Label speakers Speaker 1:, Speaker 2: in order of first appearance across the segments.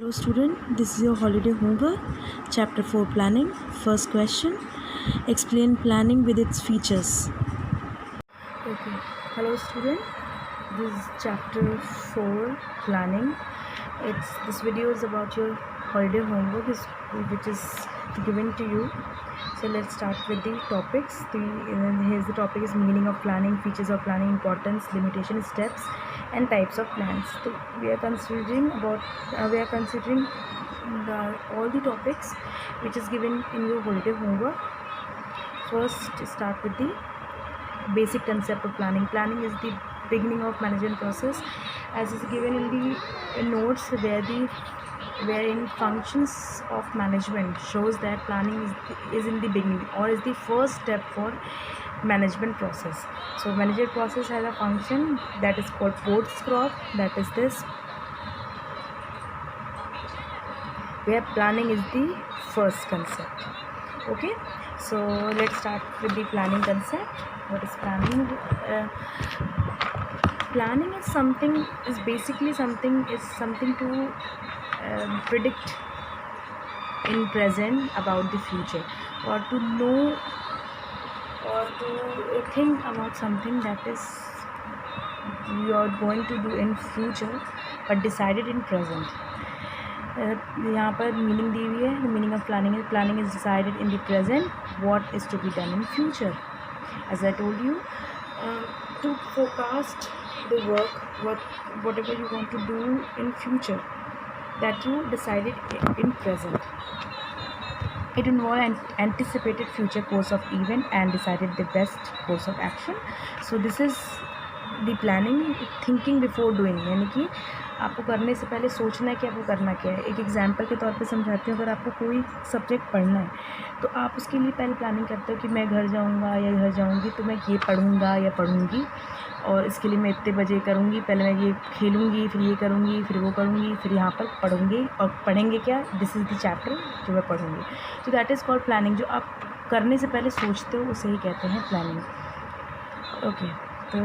Speaker 1: Hello student, this is your holiday homework, chapter 4 planning. First question, explain planning with its features. Okay, hello student, this is chapter 4 planning. This video is about your holiday homework which is given to you. So let's start with the topics. Here's the topic is meaning of planning, features of planning, importance, limitation, steps and types of plans. So we are considering all the topics which is given in your holiday homework. First, start with the basic concept of planning. Planning is the beginning of management process, as is given in the notes, wherein functions of management shows that planning is in the beginning or is the first step for management process. So management process has a function that is called Postcrop, that is this, where planning is the first concept. Okay, so let's start with the planning concept. What is planning? Planning is basically something to predict in present about the future, or to know or to think about something that is you are going to do in future but decided in present. यहाँ पर meaning दी हुई है. Meaning of planning is decided in the present what is to be done in future. As I told you, to forecast the work, whatever you want to do in future, that you decided in present. It involved anticipated future course of event and decided the best course of action. So this is the planning, thinking before doing, यानी कि आपको करने से पहले सोचना है कि आपको करना क्या है. एक एग्जांपल के तौर पे समझाती हूँ. अगर आपको कोई सब्जेक्ट पढ़ना है तो आप उसके लिए पहले प्लानिंग करते हो कि मैं घर जाऊँगा या घर जाऊँगी तो मैं ये पढ़ूँगा या पढ़ूँगी, और इसके लिए मैं इतने बजे करूँगी, पहले मैं ये खेलूँगी, फिर ये करूँगी, फिर वो करूँगी, फिर यहाँ पर पढ़ूँगी. और पढ़ेंगे क्या? दिस इज़ द चैप्टर जो मैं पढ़ूँगी. तो दैट इज़ कॉल्ड प्लानिंग. जो आप करने से पहले सोचते हो उसे ही कहते हैं प्लानिंग. ओके, तो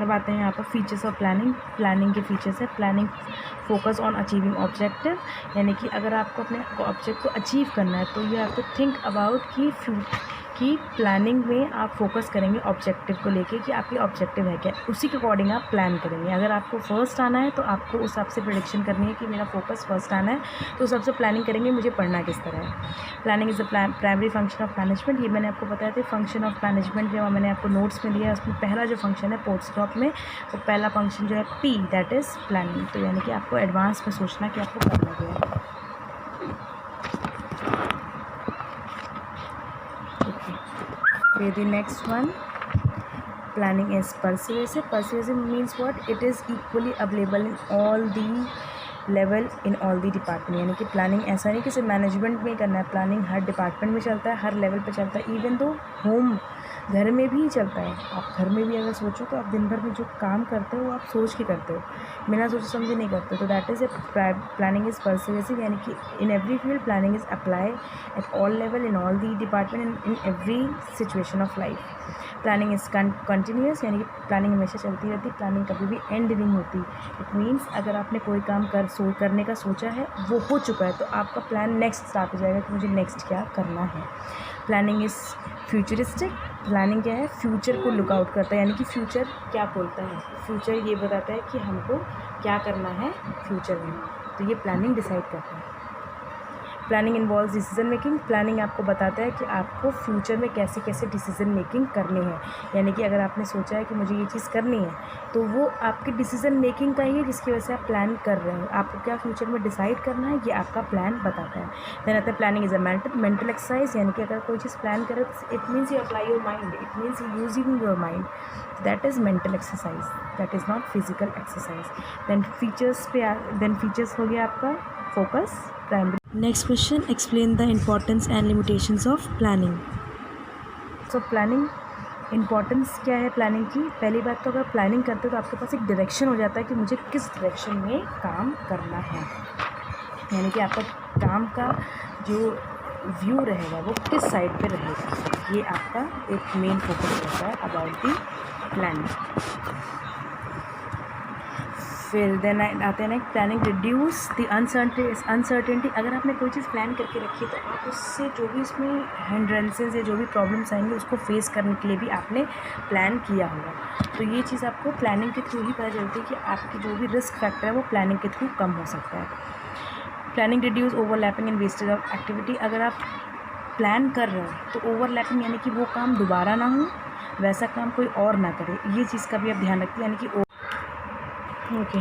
Speaker 1: अब आते हैं यहाँ पर फीचर्स ऑफ प्लानिंग. प्लानिंग के फीचर्स है. Planning focus on achieving objective, यानी कि अगर आपको अपने ऑब्जेक्ट को अचीव करना है तो you have to think about कि प्लानिंग में आप फोकस करेंगे ऑब्जेक्टिव को लेके कि आपकी ऑब्जेक्टिव है क्या, उसी के अकॉर्डिंग आप प्लान करेंगे. अगर आपको फर्स्ट आना है तो आपको उस हिसाब से प्रेडिक्शन करनी है कि मेरा फोकस फर्स्ट आना है, तो उस हिसाब से प्लानिंग करेंगे मुझे पढ़ना किस तरह है. Planning is the primary function of management. ये मैंने आपको बताया था. फंक्शन ऑफ मैनेजमेंट जो मैंने आपको नोट्स में दिया है उसमें पहला जो फंक्शन है पोस्टस्टॉप में, वो पहला फंक्शन जो है P, दैट इज़ प्लानिंग. तो यानी कि आपको एडवांस में सोचना कि आपको करना क्या है. The next one, planning is persuasive. Persuasive means what? It is equally available in all the level, in all the department. यानी कि प्लानिंग ऐसा नहीं कि सिर्फ मैनेजमेंट में ही करना है. प्लानिंग हर डिपार्टमेंट में चलता है, हर लेवल पे चलता है. इवन दो होम, घर में भी चलता है. आप घर में भी अगर सोचो तो आप दिन भर में जो काम करते हो वो आप सोच के करते हो, बिना सोचे समझे नहीं करते. तो that is a planning is persuasive, यानी कि in every field planning is apply at all level, in all the department, in every situation of life. Planning is continuous, यानी कि प्लानिंग हमेशा चलती रहती है. प्लानिंग कभी भी एंड नहीं होती. इट मीन्स अगर आपने कोई काम करने का सोचा है, वो हो चुका है, तो आपका प्लान नेक्स्ट स्टार्ट हो जाएगा कि मुझे नेक्स्ट क्या करना है. Planning is futuristic. प्लानिंग क्या है? फ्यूचर को लुक आउट करता है, यानी कि फ्यूचर क्या बोलता है, फ्यूचर ये बताता है कि हमको क्या करना है फ्यूचर में, तो ये प्लानिंग डिसाइड करता है. Planning involves decision making. Planning आपको बताता है कि आपको फ्यूचर में कैसे कैसे डिसीजन मेकिंग करनी है. यानी कि अगर आपने सोचा है कि मुझे ये चीज़ करनी है, तो वो आपकी डिसीजन मेकिंग का ही है जिसकी वजह से आप प्लान कर रहे हो. आपको क्या फ्यूचर में डिसाइड करना है ये आपका प्लान बताता है. देन आता है planning is a mental exercise, यानी कि अगर कोई चीज़ प्लान करे तो it means you apply your mind, it means you using your mind. That is mental exercise, that is not physical exercise. Then features हो गया आपका focus, primary. Next question, explain the importance and limitations of planning. So planning, importance क्या है planning की? पहली बात तो अगर प्लानिंग करते हो तो आपके पास एक डायरेक्शन हो जाता है कि मुझे किस डायरेक्शन में काम करना है, यानी कि आपका काम का जो व्यू रहेगा वो किस साइड पे रहेगा, ये आपका एक मेन फोकस रहता है अबाउट दी प्लानिंग. फिर देन आते हैं प्लानिंग रिड्यूस द अनसर्टेनिटी। अगर आपने कोई चीज़ प्लान करके रखी है तो आप उससे जो भी इसमें हिंड्रेंसेस या जो भी प्रॉब्लम्स आएंगे उसको फेस करने के लिए भी आपने प्लान किया होगा। तो ये चीज़ आपको प्लानिंग के थ्रू ही पता चलती है कि आपकी जो भी रिस्क फैक्टर है वो प्लानिंग के थ्रू कम हो सकता है। Planning reduce overlapping and wastage of activity. अगर आप प्लान कर रहे हो तो ओवरलैपिंग यानी कि वो काम दोबारा ना हो, वैसा काम कोई और ना करे, ये चीज़ का भी आप ध्यान रखिए। यानी कि okay,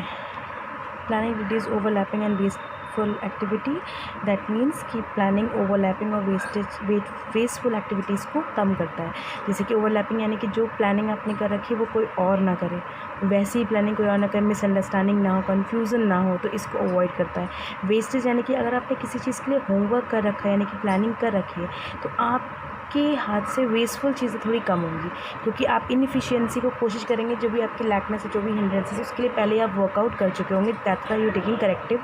Speaker 1: planning reduce overlapping and wasteful activity. That means कि प्लानिंग ओवरलैपिंग और वेस्टफुल एक्टिविटीज़ को कम करता है। जैसे कि ओवरलैपिंग यानी कि जो प्लानिंग आपने कर रखी है वो कोई और ना करे, वैसी ही प्लानिंग कोई और ना करे, मिसअंडरस्टैंडिंग ना हो, कन्फ्यूज़न ना हो, तो इसको अवॉइड करता है। वेस्टेज यानी कि अगर आपने किसी चीज़ के लिए होमवर्क कर रखा है यानी कि प्लानिंग कर रखी है तो आपके हाथ से वेस्टफुल चीज़ें थोड़ी कम होंगी, क्योंकि आप इनएफिशिएंसी को कोशिश करेंगे, जो भी आपकी लैकनेस है, जो भी हिंड्रेंसेस, उसके लिए पहले आप वर्कआउट कर चुके होंगे। That's why you taking corrective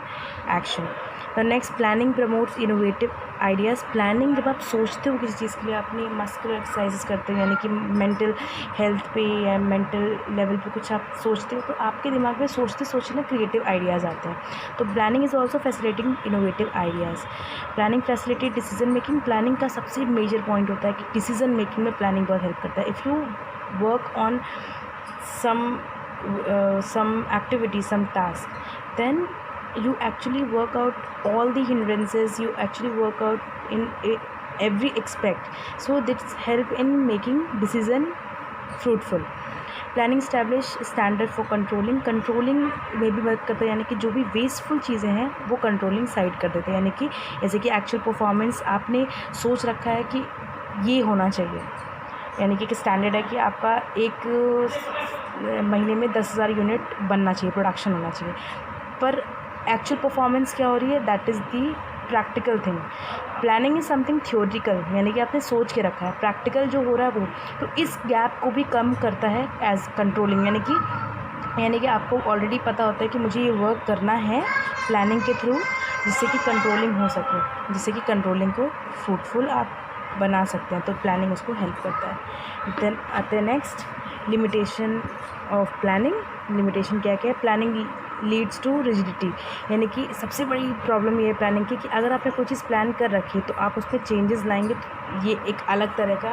Speaker 1: action. The next, planning promotes innovative ideas. Planning जब आप सोचते हो किसी चीज़ के लिए, अपनी मस्कुलर एक्सरसाइजेस करते हो यानी कि मेंटल हेल्थ पे या मेंटल लेवल पे कुछ आप सोचते हो तो आपके दिमाग में सोचते सोचते ना क्रिएटिव आइडियाज़ आते हैं। तो planning is also facilitating innovative ideas. Planning facilitate decision making. Planning का सबसे मेजर पॉइंट होता है कि डिसीजन मेकिंग में प्लानिंग बहुत हेल्प करता है। If you work on some activity, some task, then you actually work out all the hindrances, you actually work out in every aspect, so this help in making decision fruitful. Planning establish standard for controlling में भी मदद करता है, यानी कि जो भी wasteful चीज़ें हैं वो कंट्रोलिंग साइड कर देते हैं। यानी कि जैसे कि एक्चुअल परफॉर्मेंस आपने सोच रखा है कि ये होना चाहिए, यानी कि स्टैंडर्ड है कि आपका एक महीने में 10,000 यूनिट बनना चाहिए, प्रोडक्शन होना चाहिए, पर एक्चुअल परफॉर्मेंस क्या हो रही है, that is the practical thing. Planning is something theoretical, यानी कि आपने सोच के रखा है, प्रैक्टिकल जो हो रहा है वो, तो इस गैप को भी कम करता है एज कंट्रोलिंग। यानी कि आपको ऑलरेडी पता होता है कि मुझे ये वर्क करना है प्लानिंग के थ्रू, जिससे कि कंट्रोलिंग हो सके, जिससे कि कंट्रोलिंग को फ्रूटफुल आप बना सकते हैं, तो प्लानिंग उसको हेल्प करता है। देन आते हैं next, limitation of planning. Limitation क्या क्या है? प्लानिंग लीड्स टू रिजिडिटी, यानी कि सबसे बड़ी प्रॉब्लम ये है प्लानिंग की कि अगर आपने कोई चीज़ प्लान कर रखी है तो आप उसमें चेंजेस लाएंगे तो ये एक अलग तरह का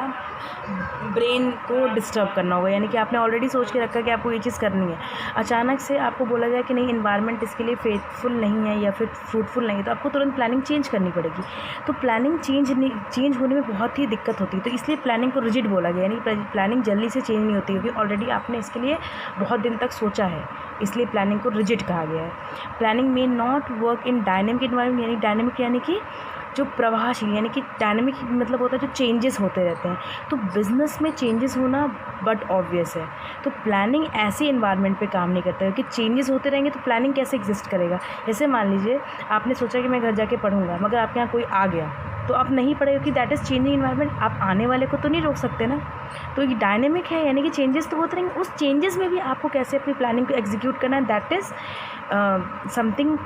Speaker 1: ब्रेन को डिस्टर्ब करना होगा। यानी कि आपने ऑलरेडी सोच के रखा है कि आपको ये चीज़ करनी है, अचानक से आपको बोला जाए कि नहीं इन्वायरमेंट इसके लिए फेथफुल नहीं है या फिर फ्रूटफुल नहीं है, तो आपको तुरंत प्लानिंग चेंज करनी पड़ेगी। तो प्लानिंग चेंज होने में बहुत ही दिक्कत होती है, तो इसलिए प्लानिंग को रिजिड बोला गया। यानी प्लानिंग जल्दी से चेंज नहीं होती, क्योंकि ऑलरेडी आपने इसके लिए बहुत दिन तक सोचा है, इसलिए प्लानिंग को रिजिड कहा गया है। Planning may not work in dynamic environment, यानी डायनेमिक यानी कि जो प्रवाहशील, यानी कि डायनेमिक मतलब होता है जो चेंजेस होते रहते हैं, तो बिज़नेस में चेंजेस होना बट ऑब्वियस है। तो प्लानिंग ऐसे इन्वायरमेंट पे काम नहीं करता है कि चेंजेस होते रहेंगे, तो प्लानिंग कैसे एग्जिस्ट करेगा। जैसे मान लीजिए आपने सोचा कि मैं घर जाके पढ़ूंगा, मगर आपके यहाँ कोई आ गया तो आप नहीं पढ़ेगा, कि दैट इज़ चेंजिंग इन्वायरमेंट, आप आने वाले को तो नहीं रोक सकते ना। तो ये डायनेमिक है, यानी कि चेंजेस तो होते रहेंगे, उस चेंजेस में भी आपको कैसे अपनी प्लानिंग को एग्जीक्यूट करना है, that is something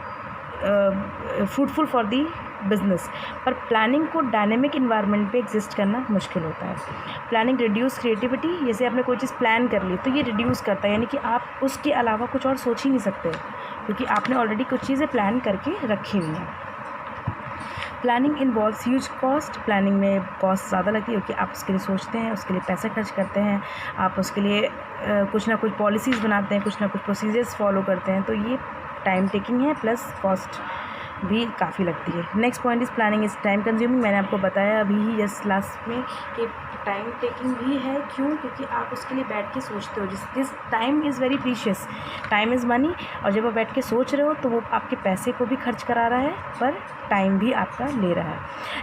Speaker 1: fruitful for the business. पर प्लानिंग को डायनेमिक इन्वायरमेंट पे एग्जिस्ट करना मुश्किल होता है। प्लानिंग रिड्यूस क्रिएटिविटी, जैसे आपने कोई चीज़ प्लान कर ली तो ये रिड्यूस करता है, यानी कि आप उसके अलावा कुछ और सोच ही नहीं सकते, क्योंकि आपने ऑलरेडी कुछ चीज़ें प्लान करके रखी हुई हैं। Planning involves huge cost, planning में कॉस्ट ज़्यादा लगती है, क्योंकि आप उसके लिए सोचते हैं, उसके लिए पैसा खर्च करते हैं, आप उसके लिए कुछ ना कुछ पॉलिसीज़ बनाते हैं, कुछ ना कुछ प्रोसीजर्स फॉलो करते हैं, तो ये टाइम टेकिंग है, प्लस कॉस्ट भी काफ़ी लगती है। Next point is planning is time consuming. मैंने आपको बताया अभी ही जस्ट लास्ट में कि टाइम टेकिंग भी है, क्यों? क्योंकि आप उसके लिए बैठ के सोचते हो, this time is very precious, time is money, और जब आप बैठ के सोच रहे हो तो वो आपके पैसे को भी खर्च करा रहा है, पर टाइम भी आपका ले रहा है।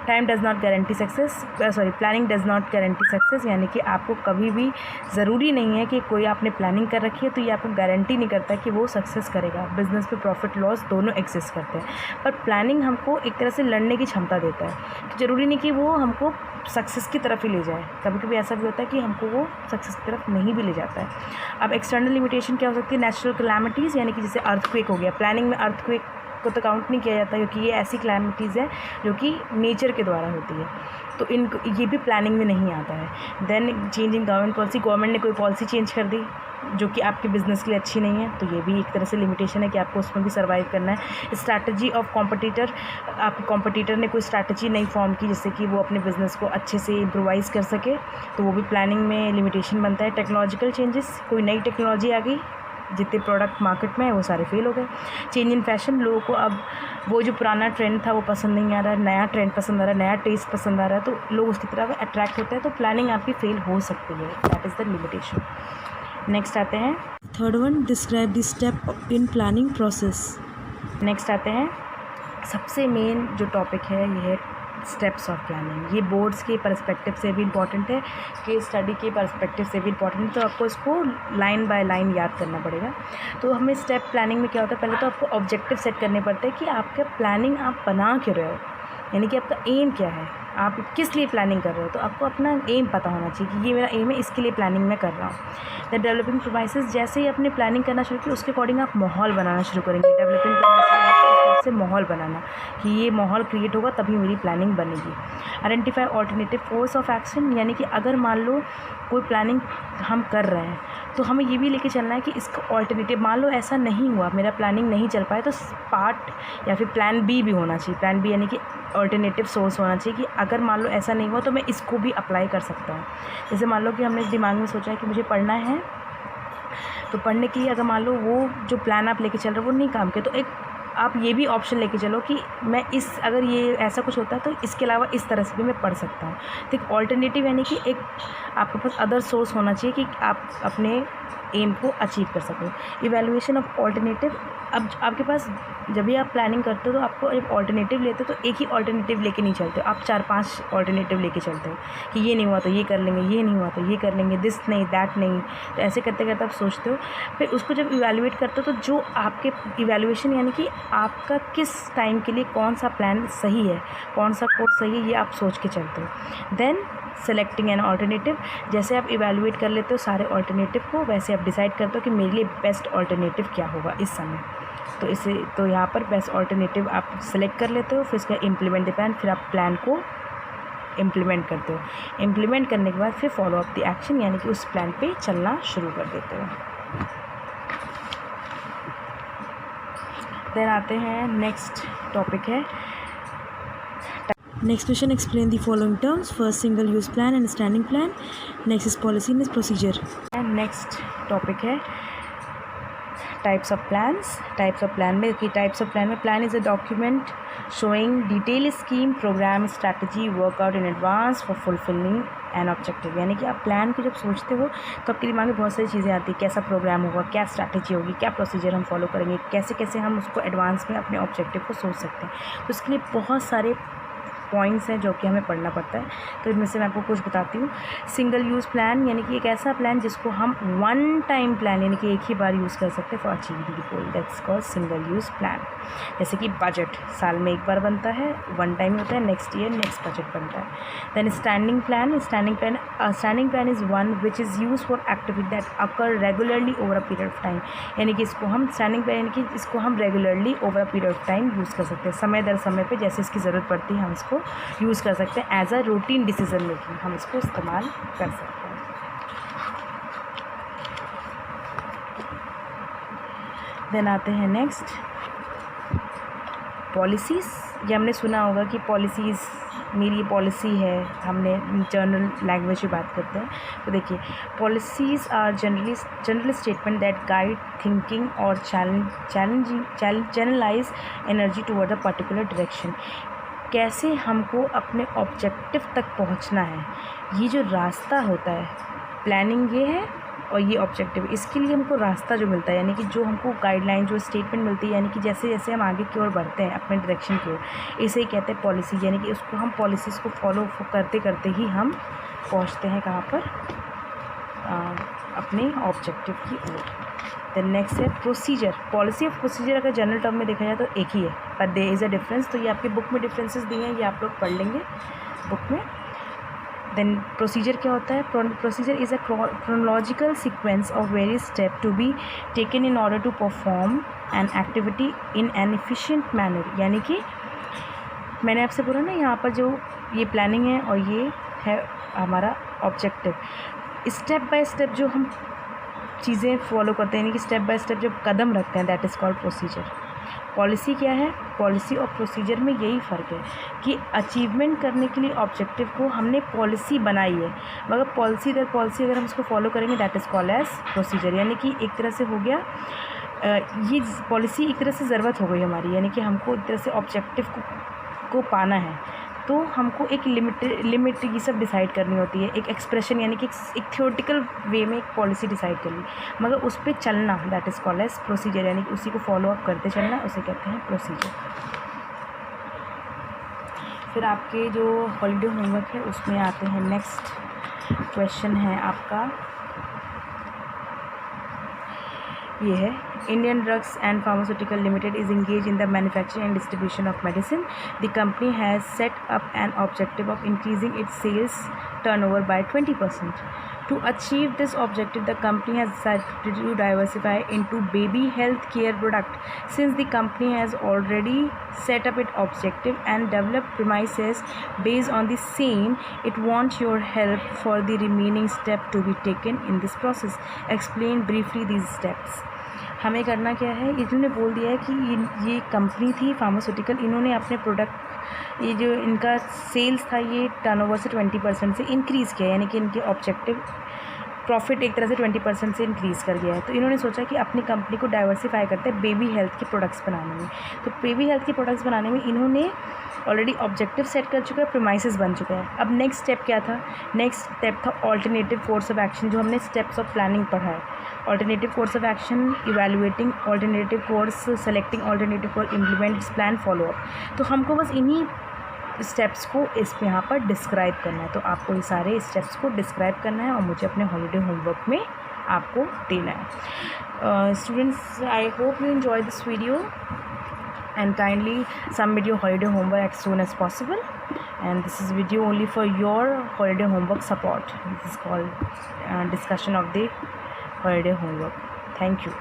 Speaker 1: Time does not guarantee success, planning does not guarantee success, यानी कि आपको कभी भी ज़रूरी नहीं है कि कोई आपने प्लानिंग कर रखी है तो ये आपको गारंटी नहीं करता कि वो सक्सेस करेगा। बिजनेस में प्रॉफिट लॉस दोनों एग्जिस्ट करते हैं, पर प्लानिंग हमको एक तरह से लड़ने की क्षमता देता है, तो ज़रूरी नहीं कि वो हमको सक्सेस की तरफ ही ले जाए, कभी कभी ऐसा भी होता है कि हमको वो सक्सेस की तरफ नहीं भी ले जाता है। अब एक्सटर्नल लिमिटेशन क्या हो सकती है? नेचुरल कैलामिटीज़, यानी कि जैसे अर्थक्वेक हो गया, प्लानिंग में अर्थक्वेक को तो काउंट नहीं किया जाता, क्योंकि ये ऐसी क्लैमिटीज़ है जो कि नेचर के द्वारा होती है, तो ये भी प्लानिंग में नहीं आता है। Then change in government policy, government ने कोई पॉलिसी चेंज कर दी जो कि आपके बिज़नेस के लिए अच्छी नहीं है, तो ये भी एक तरह से लिमिटेशन है कि आपको उसमें भी सर्वाइव करना है। स्ट्रैटेजी ऑफ कॉम्पिटिटर, आपके कॉम्पिटिटर ने कोई स्ट्रैटेजी नहीं फॉर्म की जिससे कि वो अपने बिज़नेस को अच्छे से इम्प्रोवाइज़ कर सके, तो वो भी प्लानिंग में लिमिटेशन बनता है। टेक्नोलॉजिकल चेंजेस, कोई नई टेक्नोलॉजी आ गई, जितने प्रोडक्ट मार्केट में है वो सारे फेल हो गए। चेंज इन फैशन, लोगों को अब वो जो पुराना ट्रेंड था वो पसंद नहीं आ रहा है, नया ट्रेंड पसंद आ रहा है, नया टेस्ट पसंद आ रहा है, तो लोग उसकी तरफ अट्रैक्ट होते हैं, तो प्लानिंग आपकी फेल हो सकती है। That is the limitation. Next आते हैं
Speaker 2: third one, describe the step in planning process.
Speaker 1: Next आते हैं सबसे मेन जो टॉपिक है ये है स्टेप्स ऑफ प्लानिंग। ये बोर्ड्स के पर्सपेक्टिव से भी इम्पॉर्टेंट है, केस स्टडी के पर्सपेक्टिव से भी इम्पॉर्टेंट है, तो आपको इसको लाइन बाय लाइन याद करना पड़ेगा। तो हमें स्टेप प्लानिंग में क्या होता है, पहले तो आपको ऑब्जेक्टिव सेट करने पड़ते हैं कि आपका प्लानिंग आप बना क्यों रहे हो, यानी कि आपका एम क्या है, आप किस लिए प्लानिंग कर रहे हो, तो आपको अपना एम पता होना चाहिए कि ये मेरा एम है, इसके लिए प्लानिंग मैं कर रहा हूँ। द डेवलपिंग प्रोमाइसेस, जैसे ही अपने प्लानिंग करना शुरू किया उसके अकॉर्डिंग आप माहौल बनाना शुरू करेंगे। डेवलपिंग प्रोमाइसेस से माहौल बनाना कि ये माहौल क्रिएट होगा तभी मेरी प्लानिंग बनेगी। Identify alternative course of action, यानी कि अगर मान लो कोई प्लानिंग हम कर रहे हैं तो हमें ये भी लेके चलना है कि इसका ऑल्टरनेटिव, मान लो ऐसा नहीं हुआ, मेरा प्लानिंग नहीं चल पाया, तो पार्ट या फिर प्लान बी भी होना चाहिए। प्लान बी यानी कि ऑल्टरनेटिव सोर्स होना चाहिए कि अगर मान लो ऐसा नहीं हुआ तो मैं इसको भी अप्लाई कर सकता हूँ। जैसे मान लो कि हमने दिमाग में सोचा है कि मुझे पढ़ना है, तो पढ़ने के लिए अगर मान लो वो जो प्लान आप लेके चल रहे हो वो नहीं काम किया, तो एक आप ये भी ऑप्शन लेके चलो कि मैं इस, अगर ये ऐसा कुछ होता है तो इसके अलावा इस तरह से भी मैं पढ़ सकता हूँ। तो एक ऑल्टरनेटिव यानी कि एक आपके पास अदर सोर्स होना चाहिए कि आप अपने एम को अचीव कर सकें। इवैल्यूएशन ऑफ ऑल्टरनेटिव, अब आपके पास जब भी आप प्लानिंग करते हो तो आपको जब ऑल्टरनेटिव लेते हो तो एक ही ऑल्टरनेटिव लेके नहीं चलते हो, आप 4-5 ऑल्टरनेटिव लेके चलते हो कि ये नहीं हुआ तो ये कर लेंगे, ये नहीं हुआ तो ये कर लेंगे, दिस नहीं दैट नहीं, तो ऐसे करते करते आप सोचते हो। फिर उसको जब इवैल्यूएट करते हो तो जो आपके इवैल्यूएशन यानी कि आपका किस टाइम के लिए कौन सा प्लान सही है, कौन सा कोर्स सही है, ये आप सोच के चलते हो। देन सेलेक्टिंग एन ऑल्टरनेटिव, जैसे आप इवैल्यूएट कर लेते हो सारे ऑल्टरनेटिव को, वैसे आप डिसाइड करते हो कि मेरे लिए बेस्ट ऑल्टरनेटिव क्या होगा इस समय। तो यहाँ पर बेस्ट ऑल्टरनेटिव आप सेलेक्ट कर लेते हो, फिर इसका इम्प्लीमेंट द प्लान, फिर आप प्लान को इम्प्लीमेंट करते हो। इम्प्लीमेंट करने के बाद फिर फॉलो अप द एक्शन, यानी कि उस प्लान पे चलना शुरू कर देते हो। देन आते हैं नेक्स्ट टॉपिक है
Speaker 2: Next question, explain the following terms. First, single use plan and standing plan. Next is policy and procedure.
Speaker 1: And next topic है types of plans. Types of plan में कि टाइप्स ऑफ प्लान में plan is a document showing detail scheme programme strategy workout in advance for fulfilling an objective, यानी कि आप plan को जब सोचते हो तो आपके दिमाग में बहुत सारी चीज़ें आती हैं, कैसा प्रोग्राम होगा, क्या स्ट्रैटेजी होगी, क्या प्रोसीजर हम फॉलो करेंगे, कैसे कैसे हम उसको एडवांस में अपने ऑब्जेक्टिव को सोच सकते हैं। तो इसके लिए बहुत सारे पॉइंट्स हैं जो कि हमें पढ़ना पड़ता है, तो इनमें से मैं आपको कुछ बताती हूँ। सिंगल यूज़ प्लान, यानी कि एक ऐसा प्लान जिसको हम वन टाइम प्लान यानी कि एक ही बार यूज़ कर सकते हैं for achieving the goal, that's called single use plan. जैसे कि बजट साल में एक बार बनता है, वन टाइम होता है, नेक्स्ट ईयर नेक्स्ट बजट बनता है। Then standing plan, standing plan is one which is use for activity that occur regularly over a period of time, यानी कि इसको हम स्टैंडिंग प्लान यानी कि इसको हम regularly over a period of time use कर सकते हैं, समय दर समय पे जैसे इसकी ज़रूरत पड़ती है हम इसको यूज़ कर सकते हैं। As a routine decision making हम इसको इस्तेमाल कर सकते हैं। देन आते हैं नेक्स्ट पॉलिसीज़। ये हमने सुना होगा कि पॉलिसीज़, मेरी ये पॉलिसी है, हमने जनरल लैंग्वेज में बात करते हैं। तो देखिए, policies are general statement that guide thinking और channelize energy toward a particular direction. कैसे हमको अपने ऑब्जेक्टिव तक पहुंचना है, ये जो रास्ता होता है, प्लानिंग ये है और ये ऑब्जेक्टिव, इसके लिए हमको रास्ता जो मिलता है, यानी कि जो हमको गाइडलाइन, जो स्टेटमेंट मिलती है, यानी कि जैसे जैसे हम आगे की ओर बढ़ते हैं अपने डायरेक्शन की ओर, इसे ही कहते हैं पॉलिसी, यानी कि उसको हम पॉलिसीज़ को फॉलो करते करते ही हम पहुंचते हैं कहाँ पर, अपने ऑब्जेक्टिव की ओर। दैन नेक्स्ट है प्रोसीजर। पॉलिसी ऑफ प्रोसीजर अगर जनरल टर्म में देखा जाए तो एक ही है, पर देयर इज़ अ डिफरेंस। तो ये आपके बुक में डिफरेंसेस दिए हैं, ये आप लोग पढ़ लेंगे बुक में। देन प्रोसीजर क्या होता है? Procedure is a chronological sequence of various steps to be taken in order to perform an activity in an efficient manner. यानी कि मैंने आपसे बोला ना, यहाँ पर जो ये प्लानिंग है और ये है हमारा ऑब्जेक्टिव. स्टेप बाय स्टेप जो हम चीज़ें फॉलो करते हैं, यानी कि स्टेप बाय स्टेप जब कदम रखते हैं, that is called procedure. Policy क्या है? पॉलिसी और प्रोसीजर में यही फ़र्क है कि अचीवमेंट करने के लिए ऑब्जेक्टिव को हमने पॉलिसी बनाई है, मगर पॉलिसी दर पॉलिसी अगर हम उसको फॉलो करेंगे, that is called as procedure. यानी कि एक तरह से हो गया, ये पॉलिसी एक तरह से ज़रूरत हो गई हमारी, यानी कि हमको एक तरह से ऑब्जेक्टिव को पाना है, तो हमको एक लिमिट ये सब डिसाइड करनी होती है. एक एक्सप्रेशन यानी कि एक थियोरेटिकल वे में एक पॉलिसी डिसाइड कर ली, मगर उस पर चलना, that is called as procedure. यानी कि उसी को फॉलो अप करते चलना, उसे कहते हैं प्रोसीजर. फिर आपके जो हॉलीडे होमवर्क है उसमें आते हैं. नेक्स्ट क्वेश्चन है आपका, ये है, Indian Drugs and Pharmaceutical Limited is engaged in the manufacturing and distribution of medicine. The company has set up an objective of increasing its sales turnover by 20%. To achieve this objective, the company has decided to diversify into baby health care product. Since the company has already set up its objective and developed premises based on the same, it wants your help for the remaining step to be taken in this process. Explain briefly these steps. हमें करना क्या है? इन्होंने बोल दिया है कि ये कंपनी थी फार्मास्यूटिकल, इन्होंने अपने प्रोडक्ट, ये जो इनका सेल्स था, ये टर्नओवर से 20% से इंक्रीज़ किया, यानी कि इनके ऑब्जेक्टिव प्रॉफिट एक तरह से 20% से इंक्रीज़ कर गया है. तो इन्होंने सोचा कि अपनी कंपनी को डाइवर्सिफाई करते हैं बेबी हेल्थ के प्रोडक्ट्स बनाने में. तो बेबी हेल्थ के प्रोडक्ट्स बनाने में इन्होंने ऑलरेडी ऑब्जेक्टिव सेट कर चुका है, प्रीमाइसेस बन चुका है. अब नेक्स्ट स्टेप क्या था? नेक्स्ट स्टेप था ऑल्टरनेटिव कोर्स ऑफ एक्शन, जो हमने स्टेप्स ऑफ प्लानिंग पढ़ा है. Alternative course of action, evaluating alternative course, selecting alternative course, implement plan, follow up. तो हमको बस इन्हीं स्टेप्स को इस पे यहाँ पर डिस्क्राइब करना है. तो आपको ये सारे स्टेप्स को डिस्क्राइब करना है और मुझे अपने हॉलीडे होमवर्क में आपको देना है. Students, I hope you enjoy this video and kindly submit your holiday homework as soon as possible. And this is video only for your holiday homework support. This is called discussion of the holiday homework. Thank you.